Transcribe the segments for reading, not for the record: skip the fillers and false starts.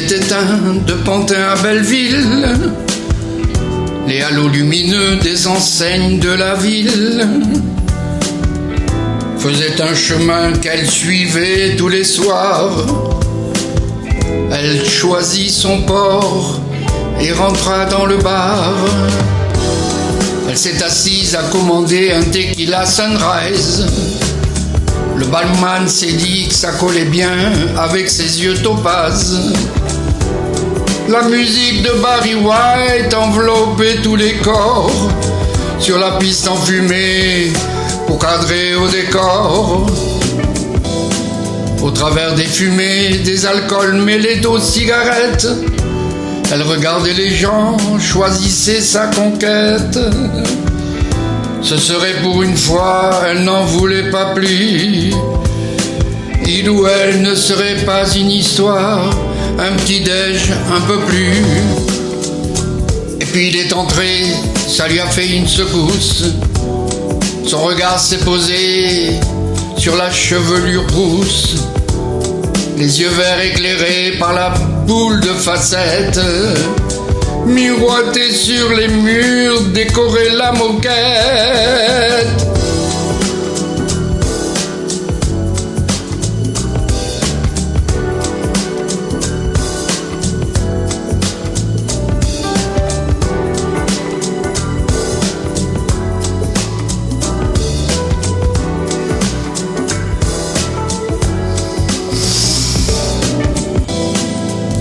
s'est éteint de Pantin à Belleville. Les halos lumineux des enseignes de la ville faisaient un chemin qu'elle suivait tous les soirs. Elle choisit son port et rentra dans le bar. Elle s'est assise à commander un tequila Sunrise. Le barman s'est dit que ça collait bien avec ses yeux topazes. La musique de Barry White enveloppait tous les corps sur la piste enfumée pour cadrer au décor. Au travers des fumées, des alcools mêlés aux cigarettes, elle regardait les gens, choisissait sa conquête. Ce serait pour une fois, elle n'en voulait pas plus. Il ou elle ne serait pas une histoire, un petit déj un peu plus. Et puis il est entré, ça lui a fait une secousse. Son regard s'est posé sur la chevelure rousse, les yeux verts éclairés par la boule de facettes, miroiter sur les murs, décorer la moquette.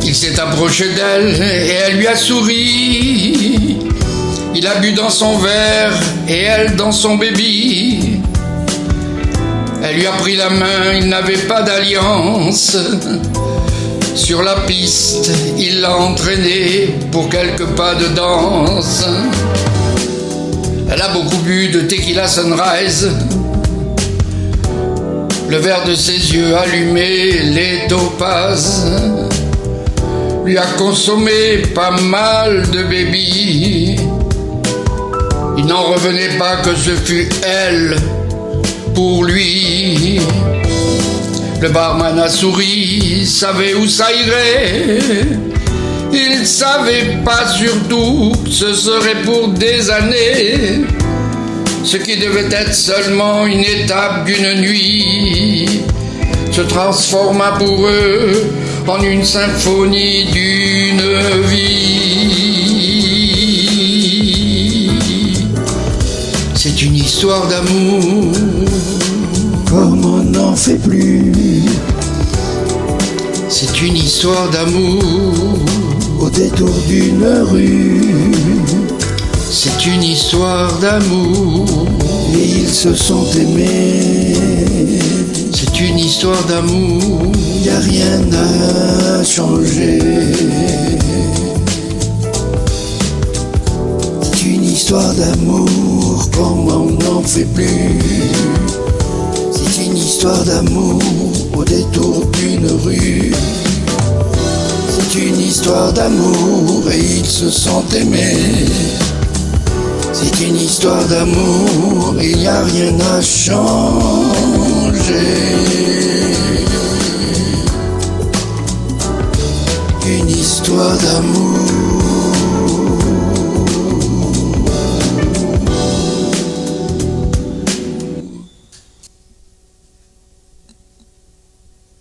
Il s'est approché d'elle et elle lui a souri. Il a bu dans son verre et elle dans son baby. Elle lui a pris la main, il n'avait pas d'alliance. Sur la piste, il l'a entraînée pour quelques pas de danse. Elle a beaucoup bu de tequila Sunrise. Le verre de ses yeux allumés, les topazes, lui a consommé pas mal de baby. Il n'en revenait pas que ce fût elle pour lui. Le barman a souri, savait où ça irait. Il savait pas surtout que ce serait pour des années. Ce qui devait être seulement une étape d'une nuit se transforma pour eux en une symphonie d'une vie. C'est une histoire d'amour comme on n'en fait plus. C'est une histoire d'amour au détour d'une rue. C'est une histoire d'amour et ils se sont aimés. C'est une histoire d'amour, y a rien à changer. C'est une histoire d'amour comme on n'en fait plus. C'est une histoire d'amour au détour d'une rue. C'est une histoire d'amour et ils se sont aimés. C'est une histoire d'amour, il n'y a rien à changer. Une histoire d'amour.